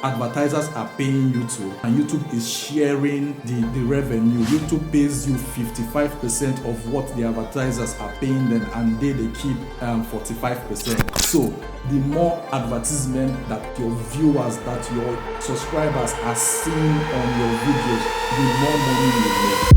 advertisers are paying YouTube and YouTube is sharing the revenue. YouTube pays you 55% of what the advertisers are paying them, and they keep 45%. So the more advertisement that your viewers, that your subscribers are seeing on your videos, the more money you make.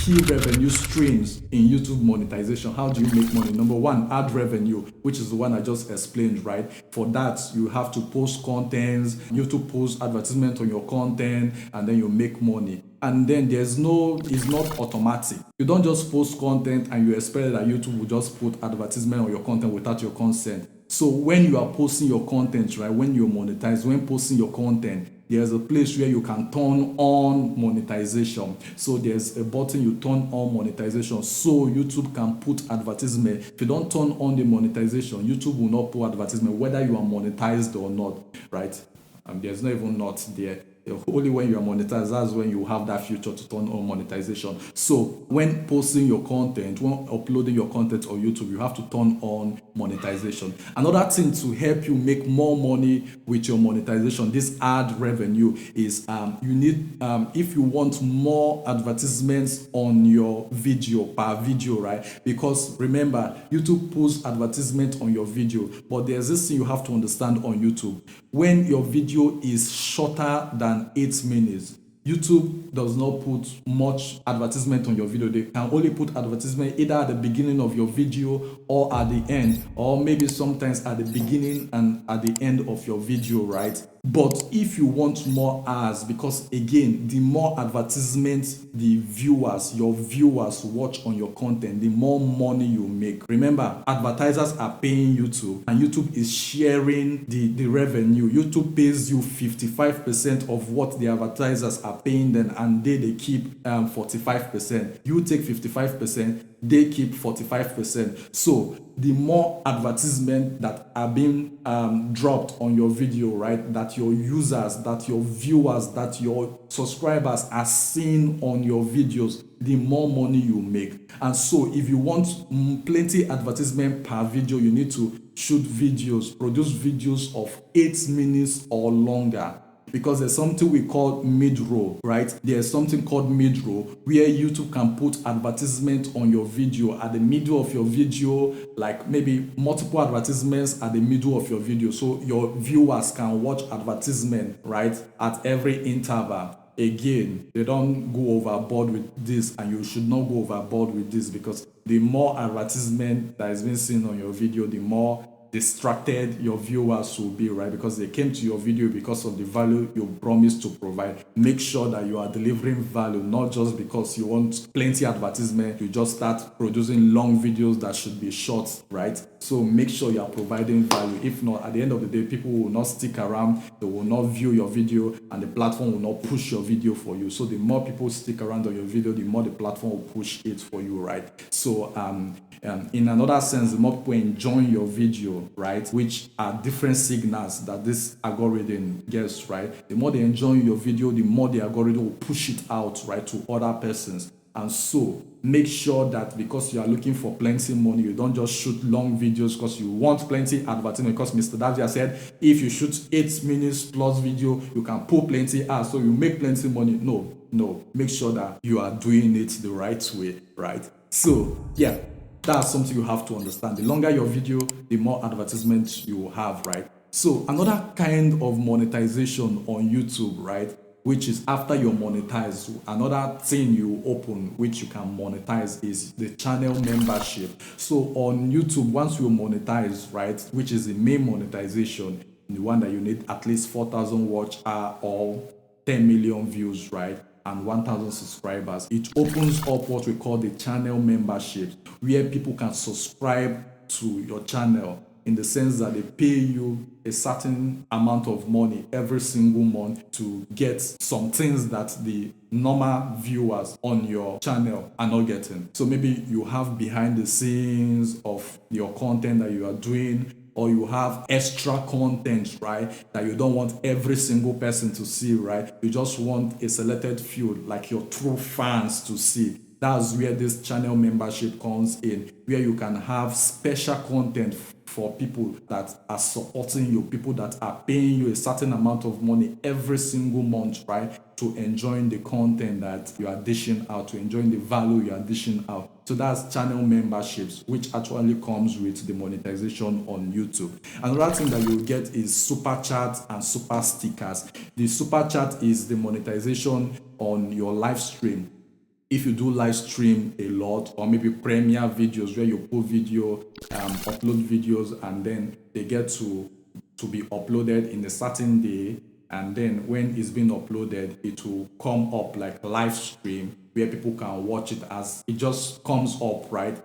Key revenue streams in YouTube monetization. How do you make money? Number one, ad revenue, which is the one I just explained, right? For that, you have to post contents. YouTube posts advertisement on your content, and then you make money. And then it's not automatic. You don't just post content and you expect that YouTube will just put advertisement on your content without your consent. So when you are posting your content, right, when you're monetized, when posting your content, there's a place where you can turn on monetization. So there's a button you turn on monetization so YouTube can put advertisement. If you don't turn on the monetization, YouTube will not put advertisement whether you are monetized or not, right? There's not even not there. Only when you are monetized, that's when you have that feature to turn on monetization. So when posting your content, when uploading your content on YouTube, you have to turn on monetization. Another thing to help you make more money with your monetization, this ad revenue, is you need, if you want more advertisements on your video, per video, right? Because remember, YouTube posts advertisement on your video, but there's this thing you have to understand on YouTube. When your video is shorter than 8 minutes, YouTube does not put much advertisement on your video. They can only put advertisement either at the beginning of your video or at the end, or maybe sometimes at the beginning and at the end of your video, right? But if you want more ads, because again, the more advertisements the viewers, your viewers watch on your content, the more money you make. Remember, advertisers are paying YouTube and YouTube is sharing the revenue. YouTube pays you 55% of what the advertisers are paying them, and they keep 45%. You take 55%, they keep 45%. So the more advertisement that are being dropped on your video, right, that your users, that your viewers, that your subscribers are seeing on your videos, the more money you make. And so if you want plenty advertisement per video, you need to shoot videos, produce videos of 8 minutes or longer. Because there's something we call mid-roll, right? There's something called mid-roll where YouTube can put advertisement on your video at the middle of your video, like maybe multiple advertisements at the middle of your video. So your viewers can watch advertisement, right, at every interval. Again, they don't go overboard with this, and you should not go overboard with this, because the more advertisement that is being seen on your video, the more distracted your viewers will be, right? Because they came to your video because of the value you promised to provide. Make sure that you are delivering value, not just because you want plenty advertisement, you just start producing long videos that should be short, right? So make sure you are providing value. If not, at the end of the day, people will not stick around, they will not view your video, and the platform will not push your video for you. So the more people stick around on your video, the more the platform will push it for you, right? So in another sense, the more people enjoy your video, right, which are different signals that this algorithm gets, right, the more they enjoy your video, the more the algorithm will push it out, right, to other persons. And so make sure that because you are looking for plenty money, you don't just shoot long videos because you want plenty advertisement. Because MrDavzia said, if you shoot 8 minutes plus video, you can pull plenty ads, so you make plenty money. No, make sure that you are doing it the right way, right? So yeah, that's something you have to understand. The longer your video, the more advertisements you will have, right? So another kind of monetization on YouTube, right, which is after you're monetized, another thing you open which you can monetize is the channel membership. So on YouTube, once you monetize, right, which is the main monetization, the one that you need at least 4,000 watch hour or 10 million views, right, and 1,000 subscribers, it opens up what we call the channel membership, where people can subscribe to your channel in the sense that they pay you a certain amount of money every single month to get some things that the normal viewers on your channel are not getting. So maybe you have behind the scenes of your content that you are doing, or you have extra content, right, that you don't want every single person to see, right? You just want a selected few, like your true fans, to see. That's where this channel membership comes in, where you can have special content for people that are supporting you, people that are paying you a certain amount of money every single month, right? To enjoying the content that you are dishing out, to enjoying the value you are dishing out. So that's channel memberships, which actually comes with the monetization on YouTube. Another thing that you get is super chats and super stickers. The super chat is the monetization on your live stream. If you do live stream a lot, or maybe premiere videos where you put video, upload videos, and then they get to be uploaded in a certain day, and then when it's being uploaded, it will come up like live stream where people can watch it as it just comes up, right?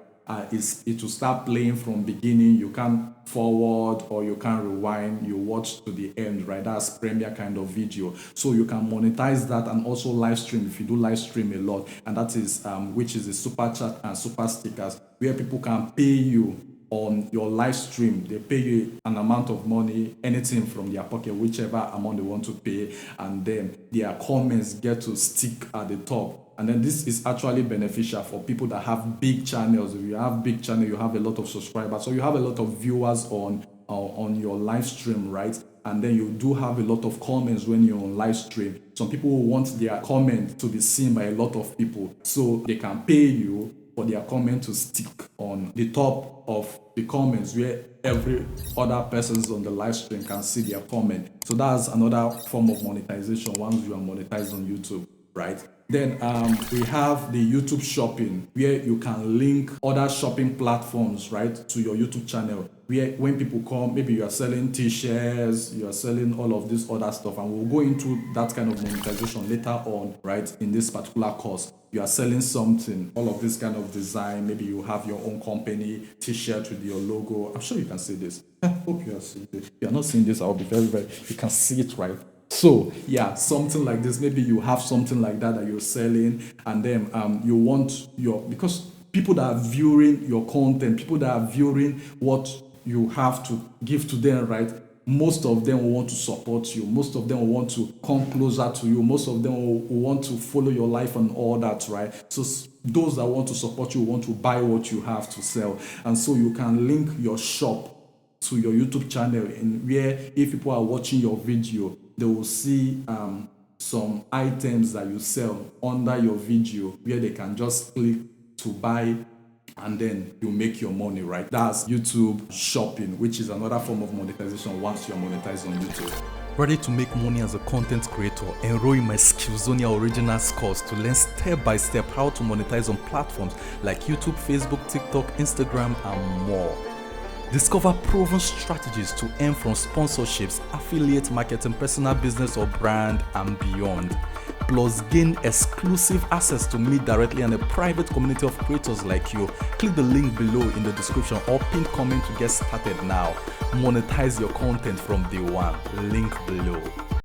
It will start playing from beginning. You can forward or you can rewind. You watch to the end, right? That's premiere kind of video. So you can monetize that and also live stream if you do live stream a lot. And that is which is the super chat and super stickers, where people can pay you on your live stream. They pay you an amount of money, anything from their pocket, whichever amount they want to pay, and then their comments get to stick at the top. And then this is actually beneficial for people that have big channels. If you have big channel, you have a lot of subscribers, so you have a lot of viewers on your live stream, right? And then you do have a lot of comments when you're on live stream. Some people want their comment to be seen by a lot of people, so they can pay you for their comment to stick on the top of the comments where every other persons on the live stream can see their comment. So that's another form of monetization once you are monetized on YouTube, right? Then we have the YouTube shopping, where you can link other shopping platforms, right, to your YouTube channel. Where when people come, maybe you are selling t-shirts, you are selling all of this other stuff, and we'll go into that kind of monetization later on, right, in this particular course. You are selling something, all of this kind of design. Maybe you have your own company t-shirt with your logo. I'm sure you can see this. I hope you are seeing this. If you are not seeing this, I'll be very, you can see it, right? So yeah, something like this. Maybe you have something like that you're selling, and then you want because people that are viewing your content, people that are viewing what you have to give to them, right? Most of them will want to support you. Most of them will want to come closer to you. Most of them will want to follow your life and all that, right? So those that want to support you want to buy what you have to sell, and so you can link your shop to your YouTube channel, in where if people are watching your video, they will see some items that you sell under your video, where they can just click to buy, and then you make your money, right? That's YouTube shopping, which is another form of monetization once you're monetized on YouTube. Ready to make money as a content creator? Enroll in my Skillzonia Originals course to learn step by step how to monetize on platforms like YouTube, Facebook, TikTok, Instagram, and more. Discover proven strategies to earn from sponsorships, affiliate marketing, personal business or brand, and beyond. Plus, gain exclusive access to me directly and a private community of creators like you. Click the link below in the description or pin comment to get started now. Monetize your content from day one. Link below.